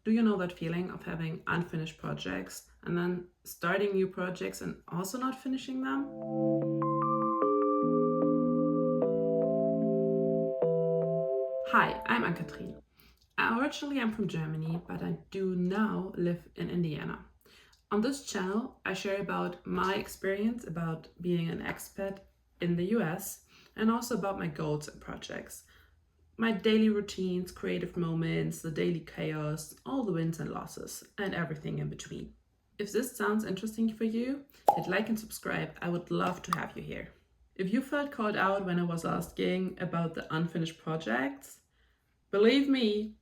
Do you know that feeling of having unfinished projects and then starting new projects and also not finishing them? Hi, I'm Ann-Kathrin. Originally, I'm from Germany, but I do now live in Indiana. On this channel, I share about my experience about being an expat in the US and also about my goals and projects. My daily routines, creative moments, the daily chaos, all the wins and losses, and everything in between. If this sounds interesting for you, hit like and subscribe. I would love to have you here. If you felt called out when I was asking about the unfinished projects, believe me,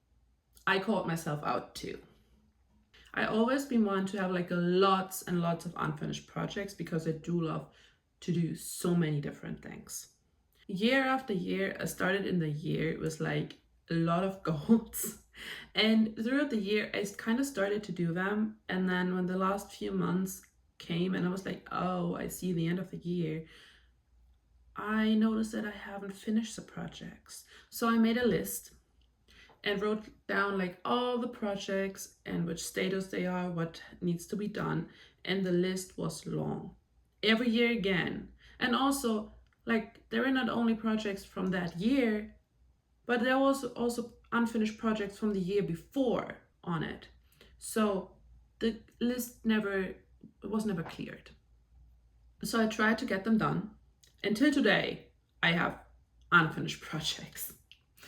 I called myself out too. I always been one to have like lots and lots of unfinished projects because I do love to do so many different things. Year after year, I started in the year with like a lot of goals. And throughout the year, I kind of started to do them. And then when the last few months came and I was like, oh, I see the end of the year, I noticed that I haven't finished the projects. So I made a list and wrote down like all the projects and which status they are, what needs to be done. And the list was long. Every year again. And also, like, there are not only projects from that year, but there was also unfinished projects from the year before on it. So the list was never cleared. So I tried to get them done. Until today, I have unfinished projects.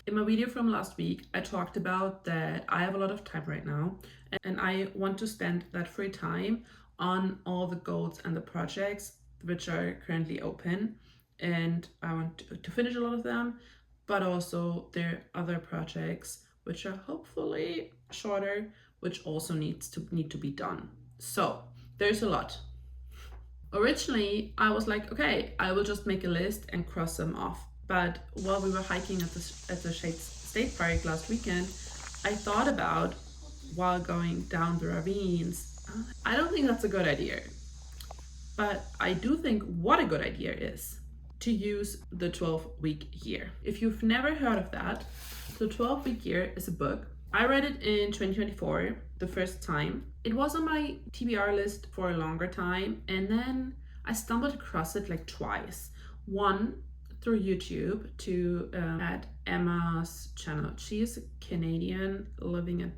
In my video from last week, I talked about that I have a lot of time right now and I want to spend that free time on all the goals and the projects which are currently open. And I want to finish a lot of them, but also there are other projects which are hopefully shorter, which also need to be done. So there's a lot. Originally, I was like, okay, I will just make a list and cross them off. But while we were hiking at the Shades State Park last weekend, I thought about while going down the ravines. I don't think that's a good idea. But I do think what a good idea is to use the 12-week year. If you've never heard of that, the 12-week year is a book. I read it in 2024 the first time. It was on my TBR list for a longer time, and then I stumbled across it like twice. One through YouTube at Emma's channel. She is a Canadian living in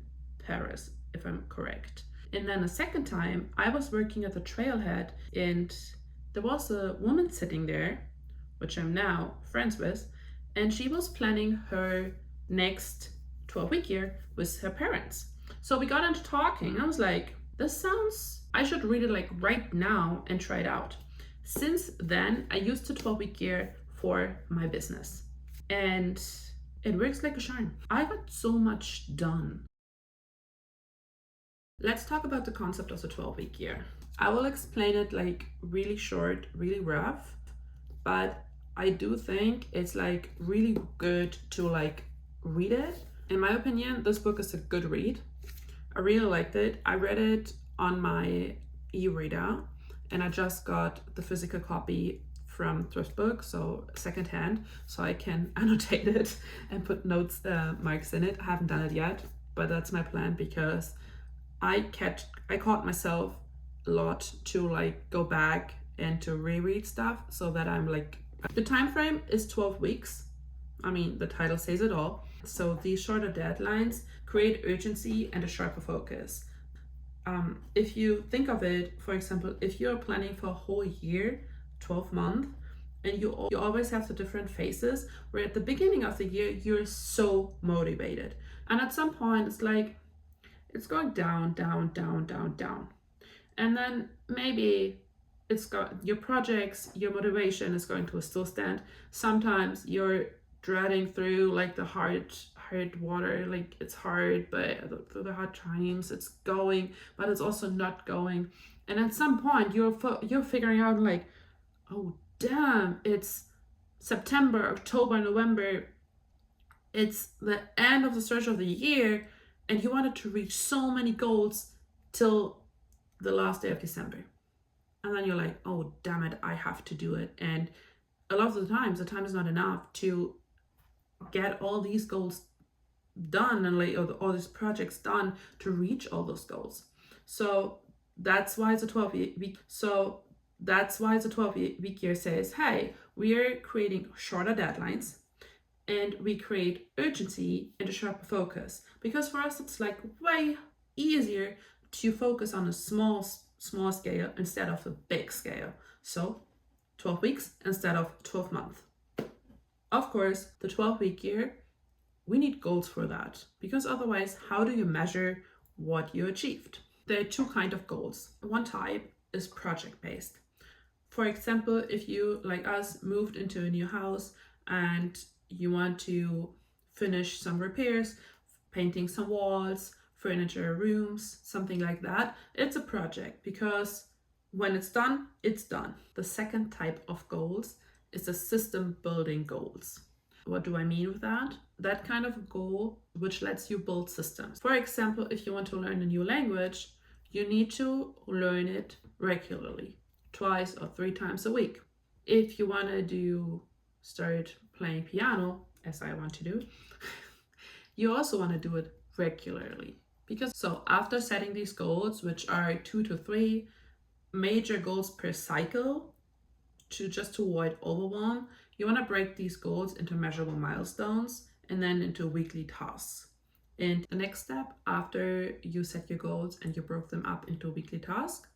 Paris, if I'm correct. And then a second time, I was working at the trailhead, and there was a woman sitting there, which I'm now friends with, and she was planning her next 12-week year with her parents. So we got into talking. I was like, I should read it like right now and try it out. Since then, I used the 12-week year for my business, and it works like a charm. I got so much done. Let's talk about the concept of the 12-week year. I will explain it like really short, really rough, but I do think it's like really good to like read it. In my opinion, this book is a good read. I really liked it. I read it on my e-reader and I just got the physical copy from Thriftbook, so secondhand, so I can annotate it and put notes, marks in it. I haven't done it yet, but that's my plan because I caught myself a lot to like go back and to reread stuff so that I'm like, the time frame is 12 weeks. I mean, the title says it all. So these shorter deadlines create urgency and a sharper focus. If you think of it, for example, if you're planning for a whole year, 12 months, and you always have the different phases where at the beginning of the year, you're so motivated. And at some point, it's like, it's going down, down, down, down, down. And then maybe it's got your projects, your motivation is going to still stand. Sometimes you're dreading through like the hard water, like it's hard, but through the hard times it's going, but it's also not going. And at some point you're figuring out like, oh damn, it's September, October, November. It's the end of the stretch of the year, and you wanted to reach so many goals till the last day of December. And then you're like, oh, damn it, I have to do it. And a lot of the times, the time is not enough to get all these goals done and like all these projects done to reach all those goals. So that's why it's a 12-week. So that's why it's a 12-week year says, hey, we are creating shorter deadlines and we create urgency and a sharper focus. Because for us, it's like way easier to focus on a small scale instead of a big scale. So 12 weeks instead of 12 months. Of course, the 12-week year, we need goals for that, because otherwise, how do you measure what you achieved? There are two kinds of goals. One type is project-based. For example, if you, like us, moved into a new house and you want to finish some repairs, painting some walls, furniture rooms, something like that, it's a project, because when it's done, it's done. The second type of goals is the system building goals. What do I mean with that? That kind of goal which lets you build systems. For example, if you want to learn a new language, you need to learn it regularly, twice or 3 times a week. If you want to start playing piano, as I want to do, you also want to do it regularly. Because so after setting these goals, which are 2 to 3 major goals per cycle, to avoid overwhelm, you want to break these goals into measurable milestones and then into weekly tasks. And the next step after you set your goals and you broke them up into weekly tasks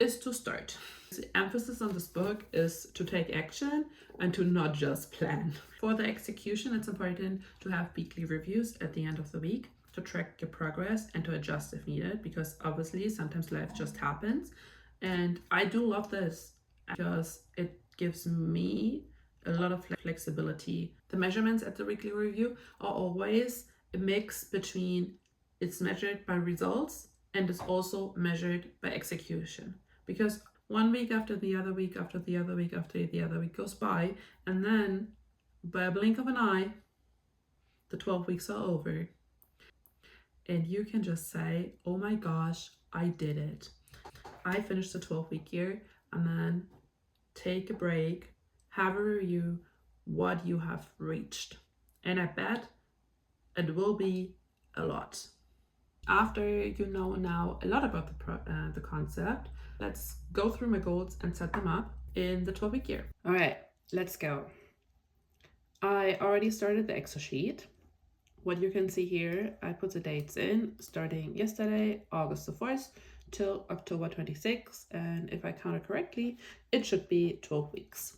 is to start. The emphasis on this book is to take action and to not just plan. For the execution, it's important to have weekly reviews at the end of the week to track your progress and to adjust if needed, because obviously sometimes life just happens. And I do love this because it gives me a lot of flexibility. The measurements at the weekly review are always a mix between it's measured by results and it's also measured by execution. Because one week after the other week after the other week after the other week goes by, and then by a blink of an eye, the 12 weeks are over. And you can just say, oh my gosh, I did it. I finished the 12-week year, and then take a break, have a review what you have reached. And I bet it will be a lot. After you know now a lot about the concept, let's go through my goals and set them up in the 12-week year. All right, let's go. I already started the Excel sheet. What you can see here, I put the dates in starting yesterday, August the 4th, till October 26th. And if I counted correctly, it should be 12 weeks.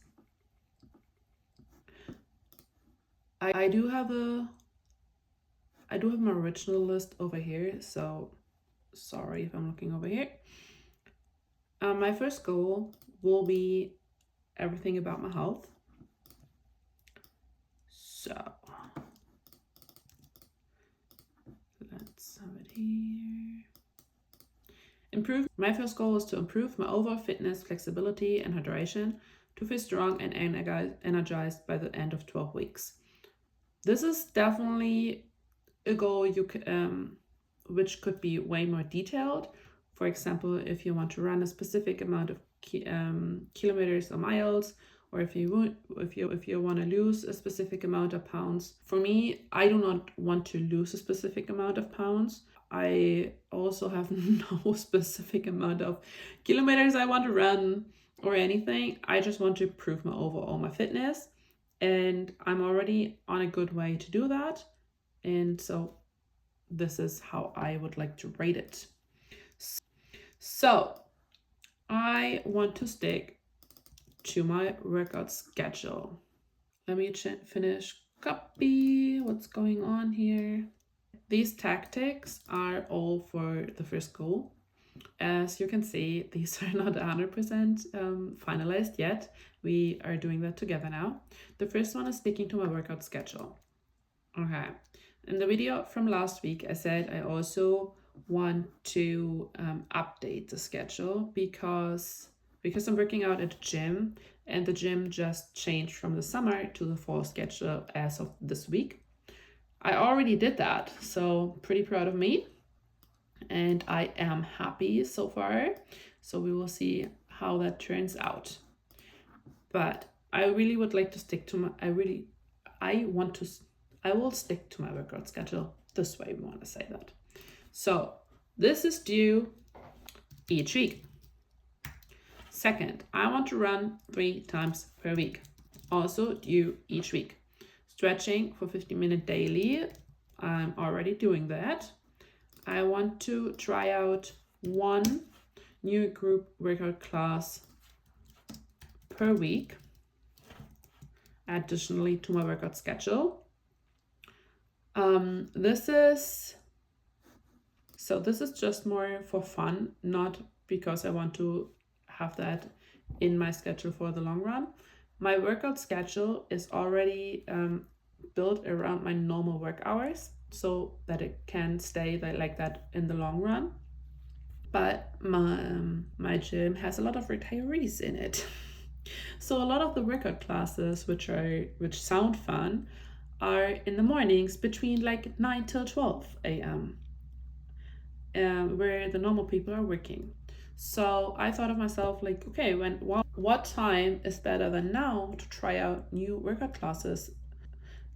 I do have my original list over here, so sorry if I'm looking over here. My first goal will be everything about my health. So let's have it here. My first goal is to improve my overall fitness, flexibility, and hydration to feel strong and energized by the end of 12 weeks. This is definitely a goal which could be way more detailed. For example, if you want to run a specific amount of kilometers or miles, or if you want to lose a specific amount of pounds. For me, I do not want to lose a specific amount of pounds. I also have no specific amount of kilometers I want to run or anything. I just want to improve my overall fitness, and I'm already on a good way to do that. And so this is how I would like to rate it. So I want to stick to my workout schedule. Let me finish copy what's going on here. These tactics are all for the first goal. As you can see, these are not 100% finalized yet. We are doing that together now. The first one is sticking to my workout schedule. Okay. In the video from last week, I said I also want to update the schedule because I'm working out at a gym, and the gym just changed from the summer to the fall schedule as of this week. I already did that, so pretty proud of me, and I am happy so far. So we will see how that turns out. But I really would like to stick to my, I want to I will stick to my workout schedule. This way we want to say that. So this is due each week. Second, I want to run 3 times per week. Also due each week. Stretching for 15-minute daily. I'm already doing that. I want to try out 1 new group workout class per week, additionally to my workout schedule. This is just more for fun, not because I want to have that in my schedule for the long run. My workout schedule is already built around my normal work hours so that it can stay like that in the long run. But my gym has a lot of retirees in it. So a lot of the workout classes which sound fun are in the mornings between like 9 till 12 a.m. Where the normal people are working. So I thought of myself like, okay, what time is better than now to try out new workout classes?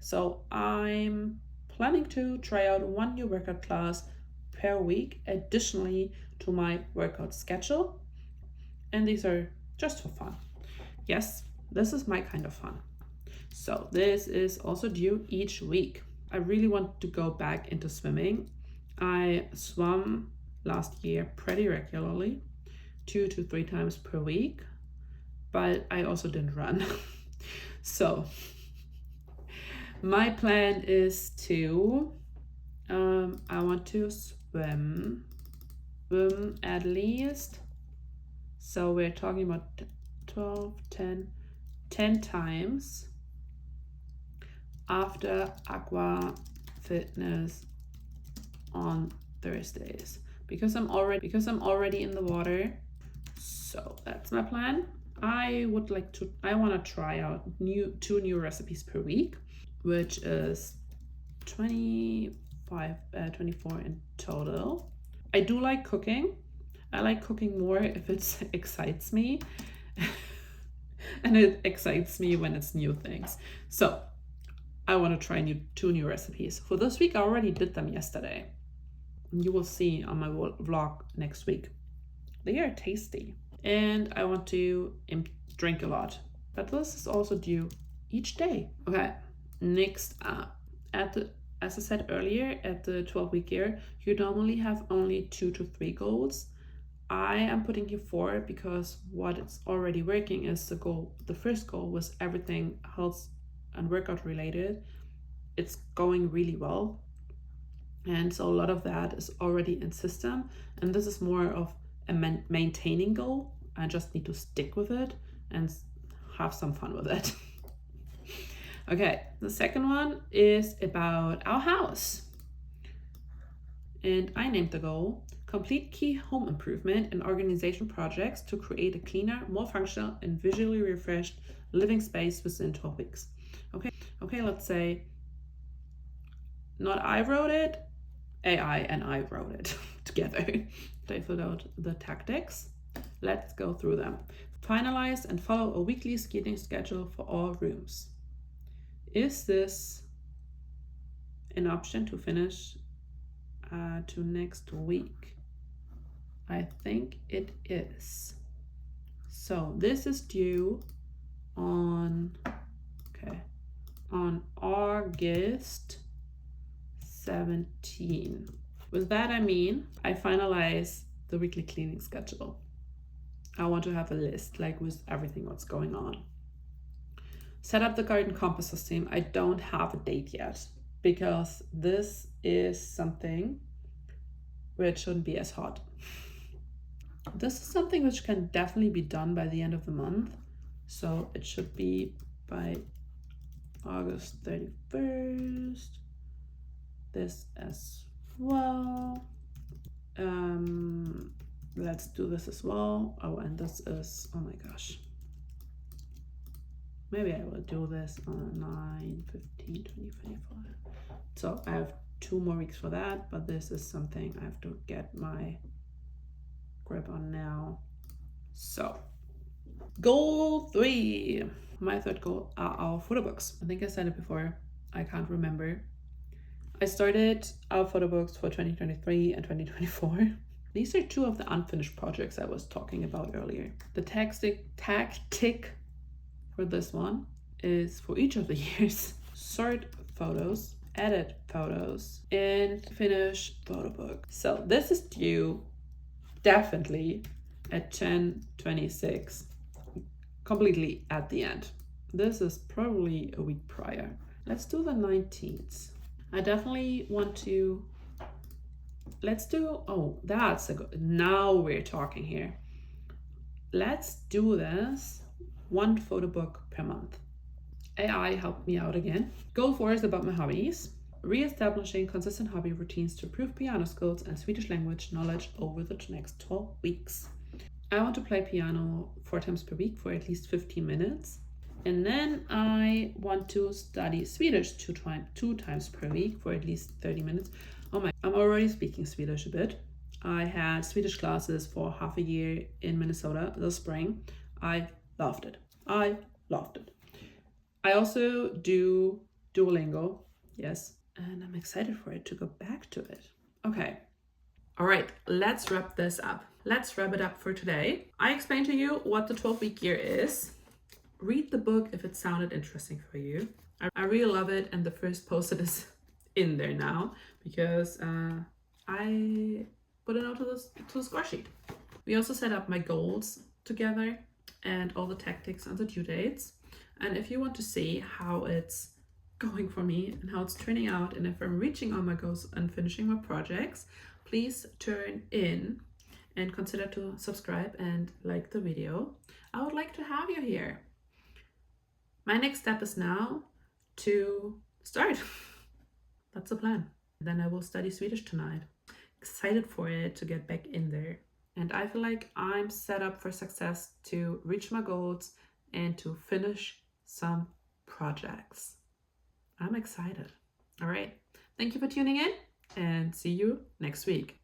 So I'm planning to try out 1 new workout class per week, additionally to my workout schedule. And these are just for fun. Yes, this is my kind of fun. So this is also due each week. I really want to go back into swimming. I swam last year pretty regularly, 2 to 3 times per week, but I also didn't run. So my plan is to, I want to swim at least, so we're talking about 10 times after aqua fitness on Thursdays, because I'm already in the water. So that's my plan. I want to try out 2 new recipes per week, which is 24 in total. I do like cooking. I like cooking more if it excites me. And it excites me when it's new things. So I want to try 2 new recipes. For this week, I already did them yesterday. You will see on my vlog next week. They are tasty. And I want to drink a lot. But this is also due each day. Okay, next up. As I said earlier, at the 12-week year, you normally have only 2 to 3 goals. I am putting here 4 because what is already working is the goal. The first goal was everything health and workout related. It's going really well. And so a lot of that is already in system. And this is more of a maintaining goal. I just need to stick with it and have some fun with it. Okay, the second one is about our house. And I named the goal, complete key home improvement and organization projects to create a cleaner, more functional and visually refreshed living space within 12 weeks. Okay, let's say not I wrote it, AI and I wrote it together. They filled out the tactics. Let's go through them. Finalize and follow a weekly skiing schedule for all rooms. Is this an option to finish to next week? I think it is. So this is due on August 17. With that, I mean, I finalize the weekly cleaning schedule. I want to have a list, like with everything what's going on. Set up the garden compost system. I don't have a date yet because this is something which shouldn't be as hot. This is something which can definitely be done by the end of the month. So it should be by August 31st. This as well. Let's do this as well. Oh, and this is, oh my gosh. Maybe I will do this on 9/15/2025. So I have 2 more weeks for that, but this is something I have to get my grip on now. So, goal 3. My third goal are our photo books. I think I said it before. I can't remember. I started our photo books for 2023 and 2024. These are two of the unfinished projects I was talking about earlier. The tactic for this one is for each of the years, sort photos, edit photos, and finish photo book. So this is due definitely at 10/26, completely at the end. This is probably a week prior. Let's do the 19th. I definitely want to, let's do, oh, that's a good, now we're talking here. Let's do this one photo book per month. AI helped me out again. Goal 4 is about my hobbies. Re-establishing consistent hobby routines to improve piano skills and Swedish language knowledge over the next 12 weeks. I want to play piano 4 times per week for at least 15 minutes. And then I want to study Swedish two times per week for at least 30 minutes. Oh my, I'm already speaking Swedish a bit. I had Swedish classes for half a year in Minnesota this spring. I loved it. I also do Duolingo, yes, and I'm excited for it to go back to it. Okay. All right, let's wrap this up. Let's wrap it up for today. I explained to you what the 12-week year is. Read the book if it sounded interesting for you. I really love it, and the first post-it is in there now because I put it out to the score sheet. We also set up my goals together and all the tactics and the due dates. And if you want to see how it's going for me and how it's turning out and if I'm reaching all my goals and finishing my projects, please turn in and consider to subscribe and like the video. I would like to have you here. My next step is now to start. That's the plan. Then I will study Swedish tonight. Excited for it to get back in there. And I feel like I'm set up for success to reach my goals and to finish some projects. I'm excited. All right. Thank you for tuning in and see you next week.